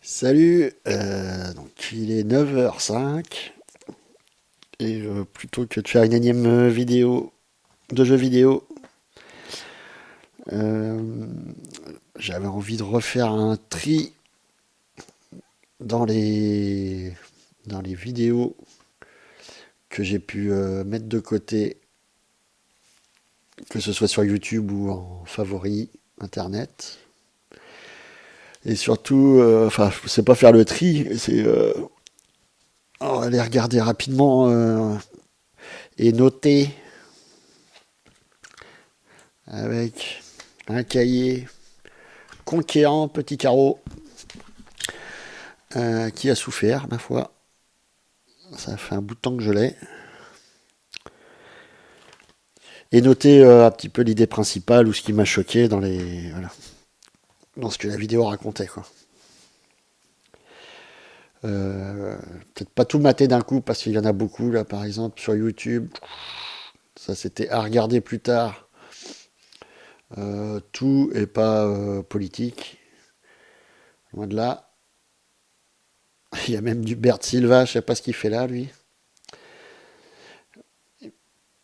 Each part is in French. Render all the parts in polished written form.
Salut, donc il est 9h05 et plutôt que de faire une énième vidéo de jeux vidéo, euh, j'avais envie de refaire un tri dans les, dans les vidéos que j'ai pu mettre de côté, que ce soit sur YouTube ou en favori internet. Et surtout, enfin, c'est pas faire le tri, c'est on va les regarder rapidement et noter avec un cahier conquérant petit carreau qui a souffert, ma foi. Ça fait un bout de temps que je l'ai. Et noter un petit peu l'idée principale ou ce qui m'a choqué dans les voilà, dans ce que la vidéo racontait quoi. Peut-être pas tout mater d'un coup parce qu'il y en a beaucoup là par exemple sur YouTube. Ça c'était à regarder plus tard. Tout est pas politique. Loin de là. Il y a même du Bert Silva, je sais pas ce qu'il fait là lui.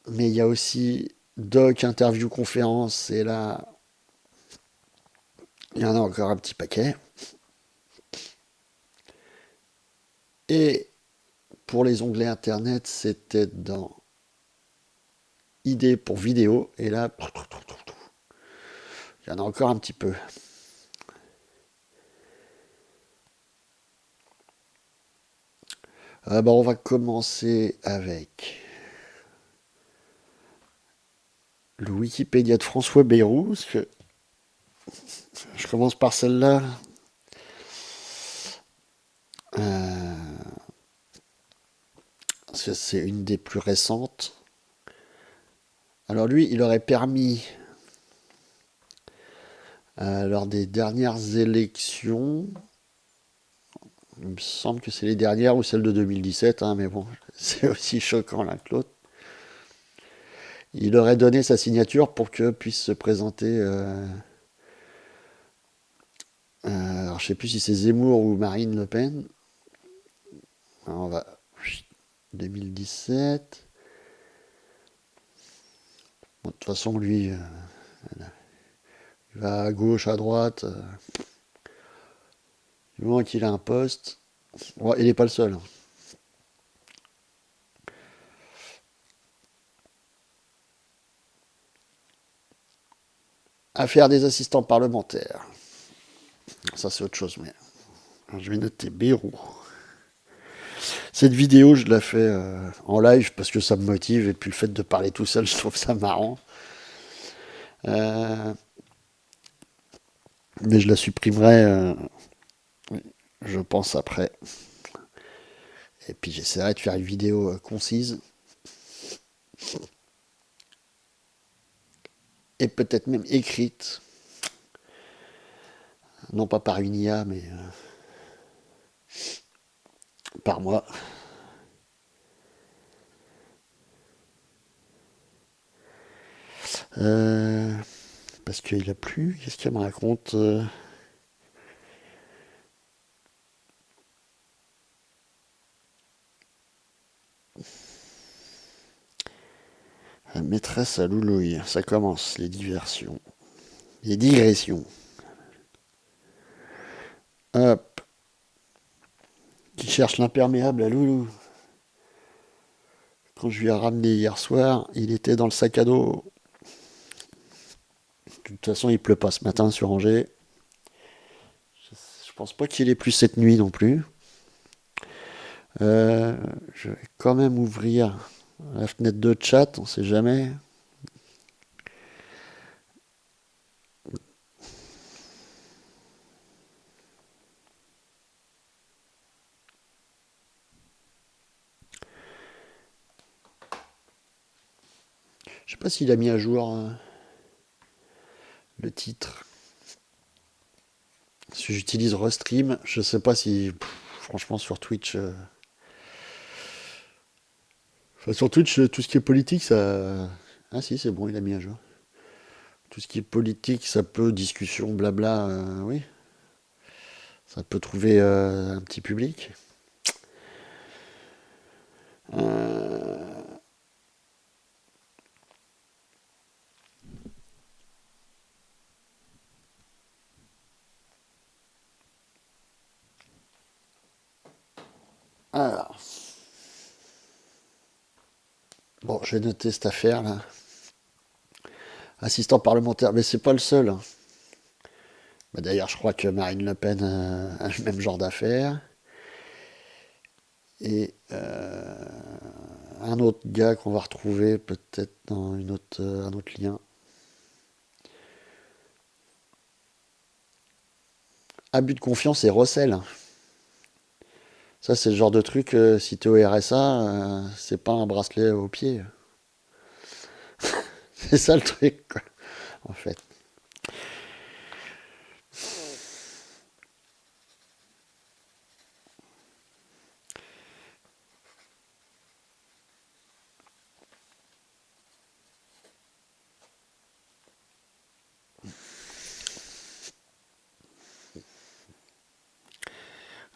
Mais il y a aussi doc, interview, conférence, et là, il y en a encore un petit paquet. Et pour les onglets internet, c'était dans idées pour vidéo, et là, il y en a encore un petit peu. On va commencer avec le Wikipédia de François Bayrou, parce que je commence par celle-là. Parce que c'est une des plus récentes. Alors lui, il aurait permis, lors des dernières élections, il me semble que c'est les dernières ou celles de 2017, hein, mais bon, c'est aussi choquant l'un que l'autre. Il aurait donné sa signature pour que puisse se présenter. Alors je sais plus si c'est Zemmour ou Marine Le Pen. Alors on va 2017. Bon, de toute façon lui, il va à gauche, à droite. Du moment qu'il a un poste, bon, il n'est pas le seul, hein. À faire des assistants parlementaires. Ça c'est autre chose, mais alors, je vais noter Bérou. Cette vidéo, je la fais en live parce que ça me motive et puis le fait de parler tout seul, je trouve ça marrant. Euh, mais je la supprimerai, je pense, après. Et puis j'essaierai de faire une vidéo concise et peut-être même écrite. Non pas par une IA, mais par moi. Euh, Parce qu'il a plu. Qu'est-ce qu'elle me raconte La maîtresse à Loulouille. Ça commence, les diversions. Les digressions. Hop. Qui cherche l'imperméable à Loulou. Quand je lui ai ramené hier soir, il était dans le sac à dos. De toute façon, il pleut pas ce matin sur Angers. Je pense pas qu'il ait plu cette nuit non plus. Euh, je vais quand même ouvrir la fenêtre de chat, on sait jamais. Je sais pas s'il a mis à jour le titre. Si j'utilise Restream, je sais pas si, franchement, sur Twitch. Enfin, sur Twitch, tout ce qui est politique, ça. Ah si, c'est bon, il a mis à jour. Tout ce qui est politique, ça peut, discussion, blabla, oui, Ça peut trouver un petit public. Euh, alors, bon, je vais noter cette affaire là. Assistant parlementaire, mais c'est pas le seul, hein. Bah, d'ailleurs, je crois que Marine Le Pen a le même genre d'affaires. Et un autre gars qu'on va retrouver peut-être dans un autre lien. Abus de confiance et recel. Ça, c'est le genre de truc, si t'es au RSA, c'est pas un bracelet au pied. C'est ça le truc, quoi, en fait.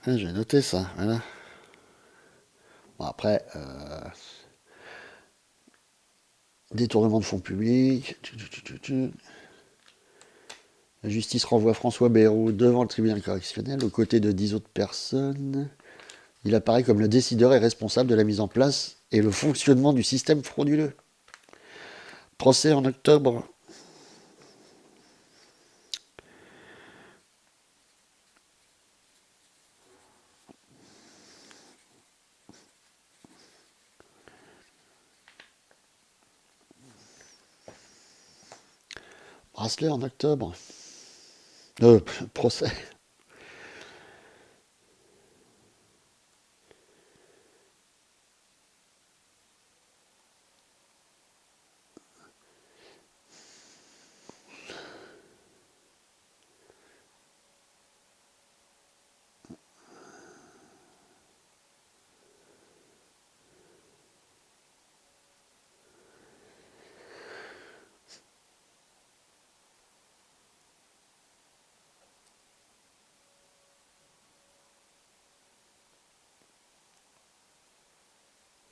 Ah, j'ai noté ça, voilà. Bon, après, détournement de fonds publics. La justice renvoie François Bayrou devant le tribunal correctionnel aux côtés de 10 autres personnes. Il apparaît comme le décideur et responsable de la mise en place et le fonctionnement du système frauduleux. Procès en octobre. Bracelet en octobre. Procès.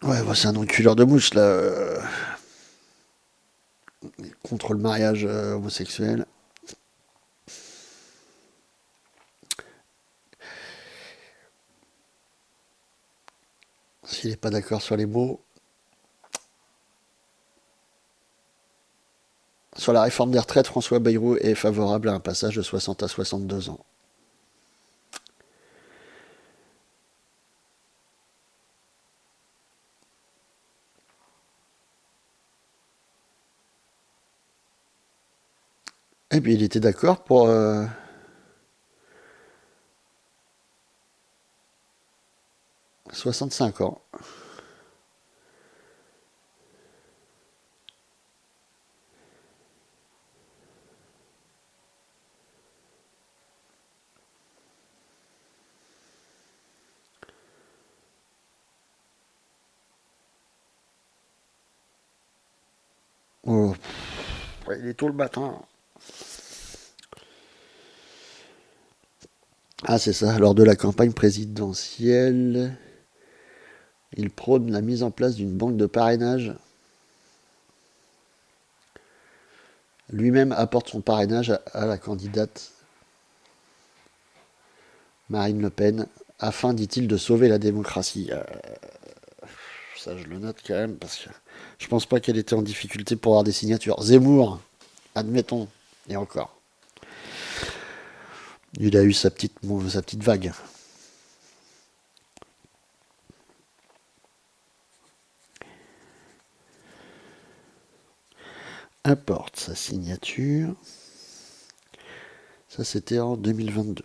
Ouais, bah, c'est un enculeur de mouche, là, contre le mariage homosexuel. S'il n'est pas d'accord sur les mots. Sur la réforme des retraites, François Bayrou est favorable à un passage de 60 à 62 ans. Et puis il était d'accord pour 65 ans. Oh, ouais, il est tôt le matin. Ah, c'est ça. Lors de la campagne présidentielle, il prône la mise en place d'une banque de parrainage. Lui-même apporte son parrainage à la candidate Marine Le Pen, afin, dit-il, de sauver la démocratie. Ça, je le note quand même, parce que je pense pas qu'elle était en difficulté pour avoir des signatures. Zemmour, admettons, et encore. Il a eu sa petite vague. Apporte sa signature. Ça, c'était en 2022.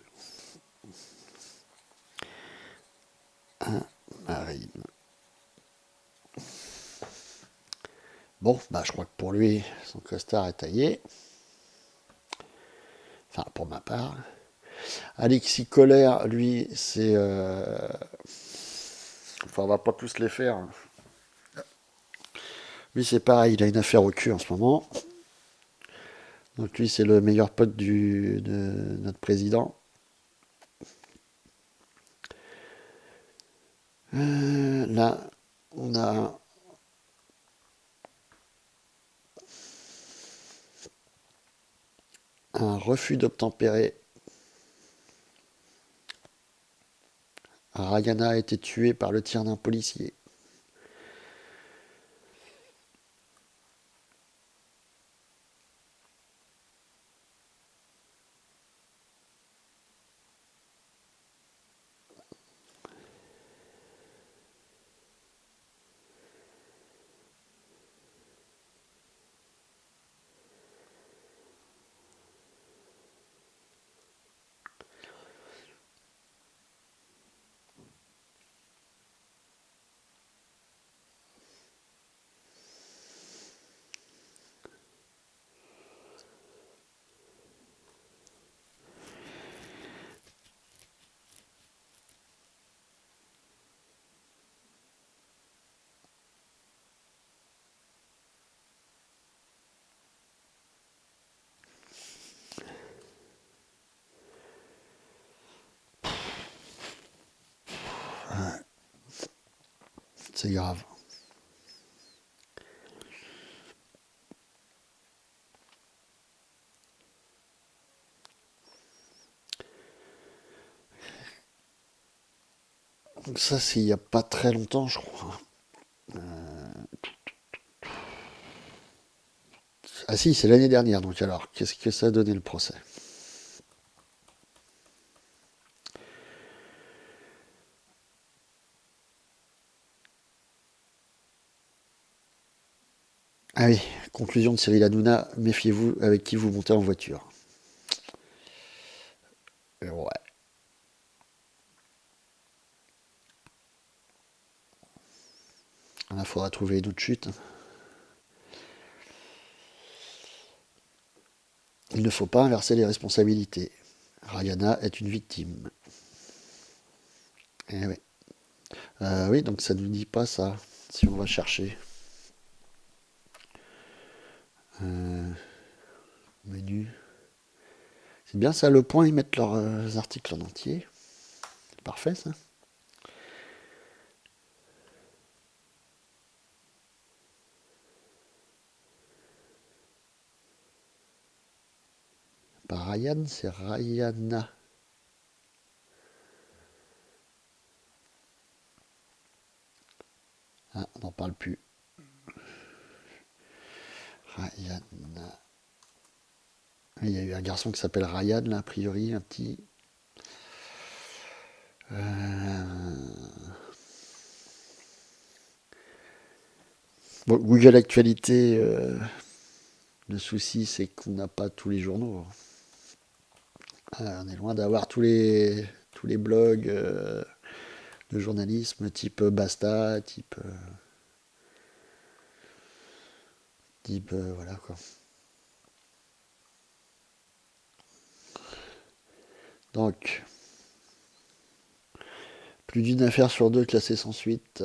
Marine. Bon, bah, je crois que pour lui, son costard est taillé. Enfin, pour ma part. Alexis Colère, lui, c'est. Enfin, on va pas tous les faire. Lui, c'est pareil, il a une affaire au cul en ce moment. Donc, lui, c'est le meilleur pote de notre président, Là, on a un refus d'obtempérer. Rayana a été tué par le tir d'un policier. C'est grave. Donc ça, c'est il n'y a pas très longtemps, je crois. Ah si, c'est l'année dernière. Donc alors, qu'est-ce que ça a donné le procès? Ah oui, conclusion de Cyril Hanouna, méfiez-vous avec qui vous montez en voiture. Ouais. Là, il faudra trouver une autre chute. Il ne faut pas inverser les responsabilités. Rayana est une victime. Eh oui. Oui, donc ça ne nous dit pas ça, si on va chercher. Euh, Menu. C'est bien ça, Le Point, ils mettent leurs articles en entier. C'est parfait ça. Pas Ryan, c'est Rayana. Ah, on n'en parle plus. Rayana. Il y a eu un garçon qui s'appelle Ryan, là, a priori, un petit. Bon, Google Actualité, le souci, c'est qu'on n'a pas tous les journaux. On est loin d'avoir tous les blogs de journalisme type Basta, type voilà quoi. Donc, plus d'une affaire sur deux classée sans suite.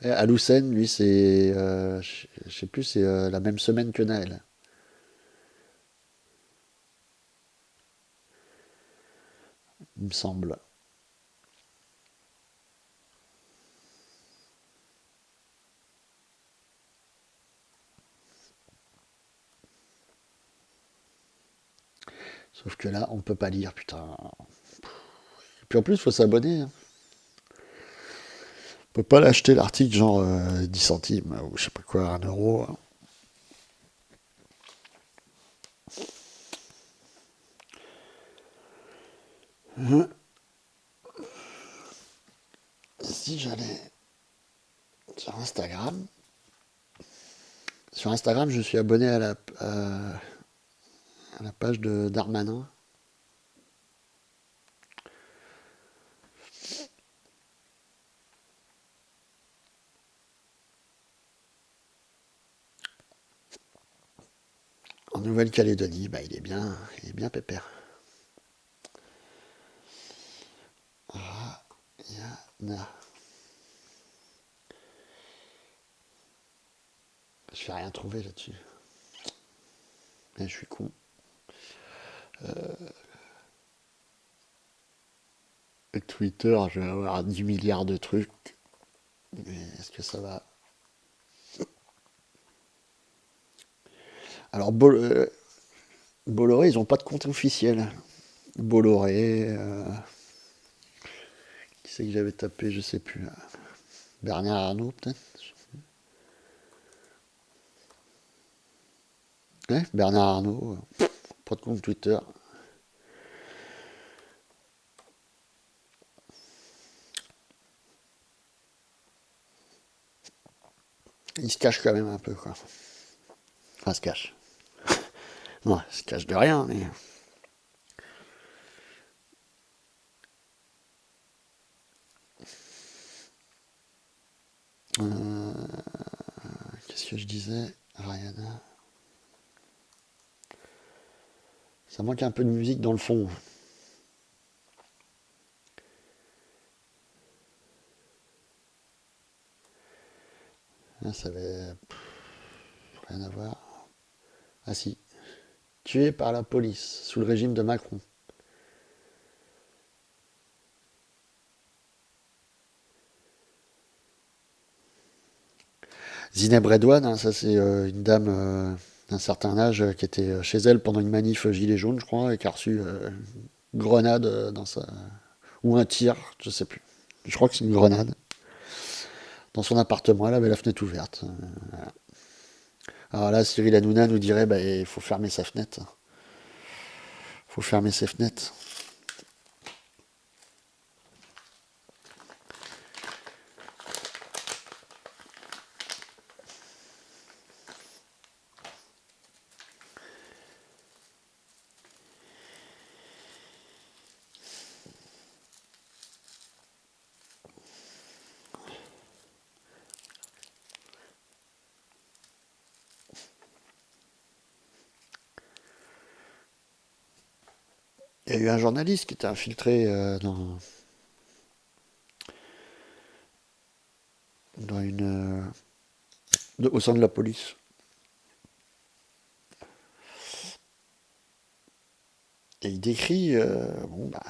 Aloussen, lui, c'est, je sais plus, c'est la même semaine que Naël. Il me semble. Sauf que là, on peut pas lire, putain. Et puis en plus, il faut s'abonner, hein. On peut pas l'acheter l'article genre 10 centimes ou je sais pas quoi, 1 euro. Si j'allais sur Instagram, je suis abonné à la page de Darmanin. En Nouvelle-Calédonie, bah, il est bien pépère. Yana. Je vais rien trouver là-dessus. Mais je suis con. Twitter, je vais avoir 10 milliards de trucs. Mais est-ce que ça va? Alors, Bolloré, ils ont pas de compte officiel. Bolloré, qui c'est que j'avais tapé, je sais plus. Bernard Arnault, peut-être. Ouais, Bernard Arnault, pas de compte Twitter. Il se cache quand même un peu, quoi. Enfin, se cache. Non, il se cache de rien, mais. Qu'est-ce que je disais? Rihanna. Ça manque un peu de musique dans le fond. Ah, ça avait rien à voir. Ah si. Tué par la police sous le régime de Macron. Zineb Redouane, hein, ça c'est une dame d'un certain âge qui était chez elle pendant une manif gilet jaune, je crois, et qui a reçu une grenade dans sa... ou un tir, je sais plus. Je crois que c'est une grenade. Dans son appartement, elle avait la fenêtre ouverte. Voilà. Alors là, Cyril Hanouna nous dirait, bah, il faut fermer sa fenêtre. Il faut fermer ses fenêtres. Il y a eu un journaliste qui était infiltré dans au sein de la police. Et il décrit bon, bah,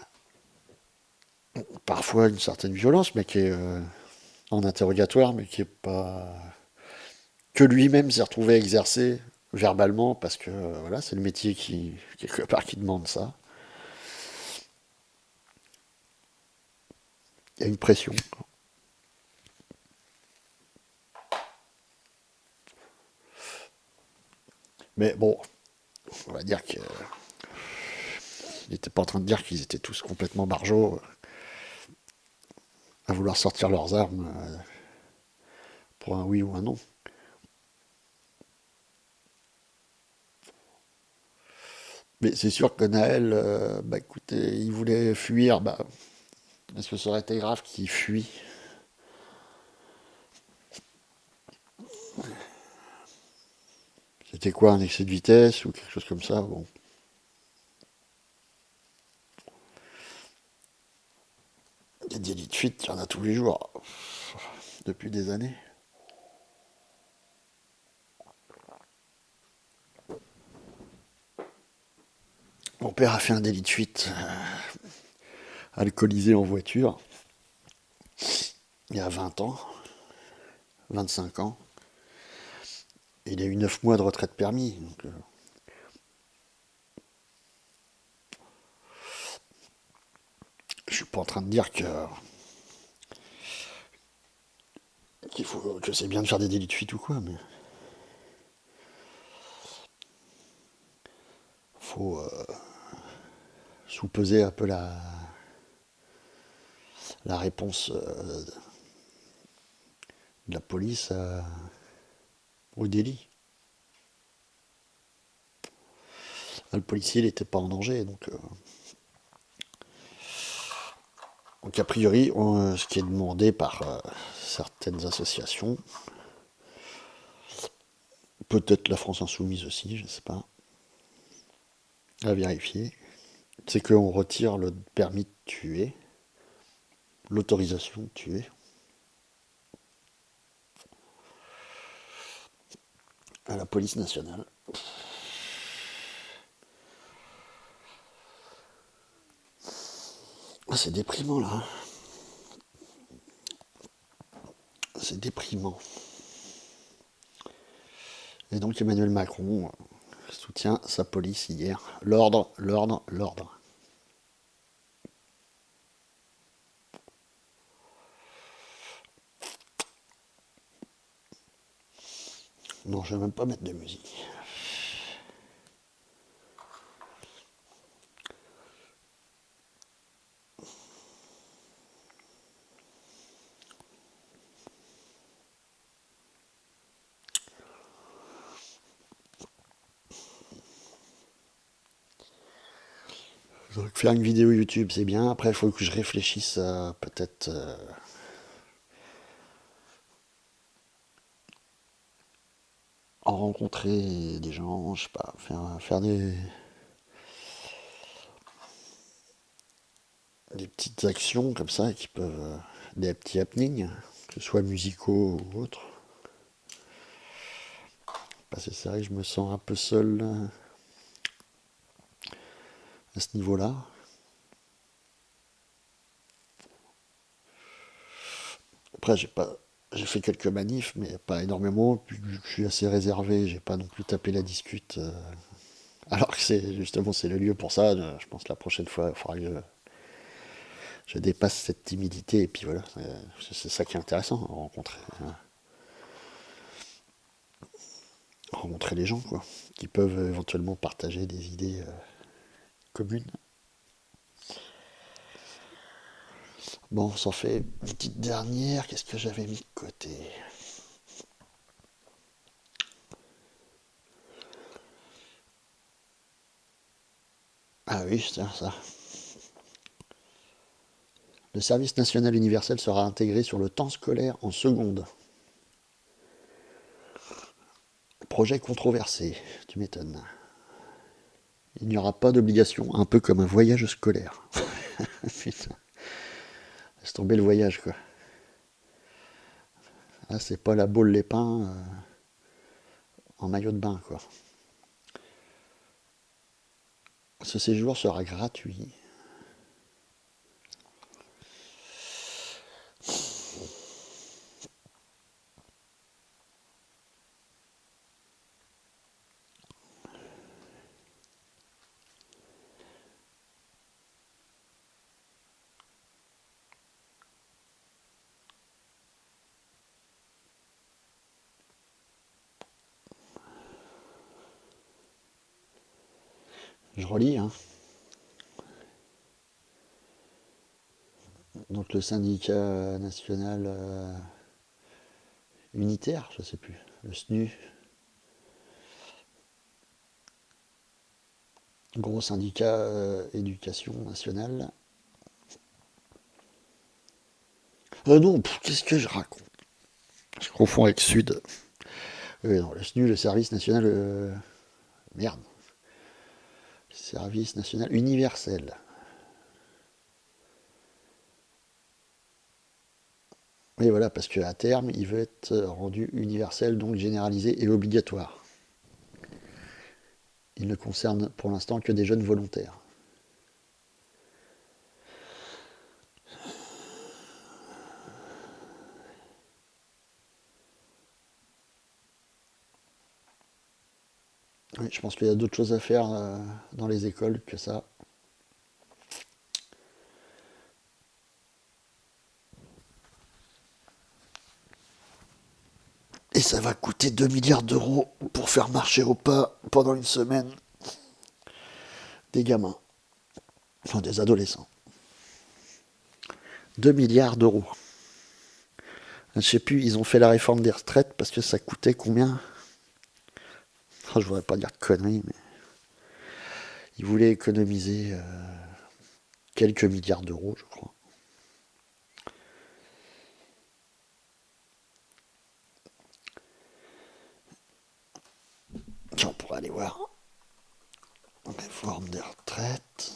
parfois une certaine violence, mais qui est en interrogatoire, mais qui est pas que lui-même s'est retrouvé à exercer verbalement parce que voilà, c'est le métier qui quelque part qui demande ça. Il y a une pression. Mais bon, on va dire qu'il n'était pas en train de dire qu'ils étaient tous complètement barjots à vouloir sortir leurs armes pour un oui ou un non. Mais c'est sûr que Naël, bah écoutez, il voulait fuir. Bah, est-ce que ça aurait été grave qu'il fuit? C'était quoi, un excès de vitesse ou quelque chose comme ça? Bon. Des délits de fuite, il y en a tous les jours, depuis des années. Mon père a fait un délit de fuite, alcoolisé en voiture, il y a 20 ans, 25 ans. Et il a eu 9 mois de retraite permis. Donc, je suis pas en train de dire que c'est bien de faire des délits de fuite ou quoi, mais faut sous-peser un peu la réponse de la police au délit. Le policier, il n'était pas en danger, donc a priori, ce qui est demandé par certaines associations, peut-être la France Insoumise aussi, je ne sais pas, à vérifier, c'est qu'on retire le permis de tuer, l'autorisation de tuer, à la police nationale. Ah, c'est déprimant là, hein. C'est déprimant. Et donc Emmanuel Macron soutient sa police hier. L'ordre, l'ordre, l'ordre. Non, je vais même pas mettre de musique. Donc faire une vidéo YouTube, c'est bien. Après, il faut que je réfléchisse à peut-être en rencontrer des gens, je sais pas, faire des petites actions comme ça qui peuvent, des petits happenings, que ce soit musicaux ou autres. Parce que c'est vrai que je me sens un peu seul à ce niveau-là. Après, j'ai fait quelques manifs, mais pas énormément. Puis je suis assez réservé, j'ai pas non plus tapé la discute. Alors que c'est le lieu pour ça. Je pense que la prochaine fois, il faudra que je dépasse cette timidité. Et puis voilà, c'est ça qui est intéressant, rencontrer les gens, quoi, qui peuvent éventuellement partager des idées communes. Bon, on s'en fait une petite dernière. Qu'est-ce que j'avais mis de côté? Ah oui, c'est ça. Le service national universel sera intégré sur le temps scolaire en seconde. Projet controversé, tu m'étonnes. Il n'y aura pas d'obligation, un peu comme un voyage scolaire. Putain, laisse tomber le voyage, quoi. Là, c'est pas la Baule les Pins en maillot de bain, quoi. Ce séjour sera gratuit. Je relis, hein. Donc le syndicat national unitaire, je sais plus, le SNU, gros syndicat éducation nationale. Non, qu'est-ce que je raconte? Je confonds avec Sud. Non, le SNU, le service national. Merde. Service national universel. Oui, voilà, parce qu'à terme, il veut être rendu universel, donc généralisé et obligatoire. Il ne concerne pour l'instant que des jeunes volontaires. Oui, je pense qu'il y a d'autres choses à faire dans les écoles que ça. Et ça va coûter 2 milliards d'euros pour faire marcher au pas pendant une semaine des gamins, enfin des adolescents. 2 milliards d'euros. Je sais plus, ils ont fait la réforme des retraites parce que ça coûtait combien? Je voudrais pas dire de conneries, mais ils voulaient économiser quelques milliards d'euros, je crois. Tiens, on pourrait aller voir. Réforme des retraites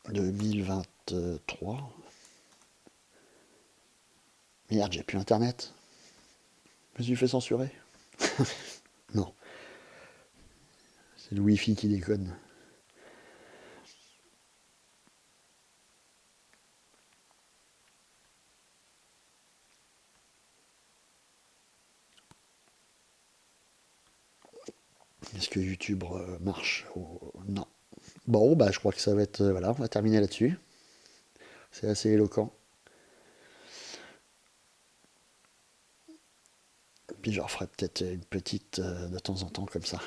2023. Merde, j'ai plus internet. Je me suis fait censurer. Non, c'est le wifi qui déconne. Est-ce que YouTube marche? Non. Bon, bah je crois que ça va être... voilà, on va terminer là-dessus. C'est assez éloquent. Puis je referai peut-être une petite de temps en temps comme ça.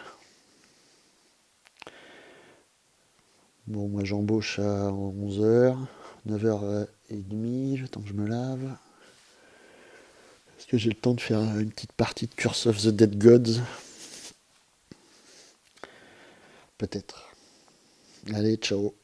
Bon, moi j'embauche à 11h, 9h30, j'attends que je me lave. Est-ce que j'ai le temps de faire une petite partie de Curse of the Dead Gods? Peut-être. Allez, ciao.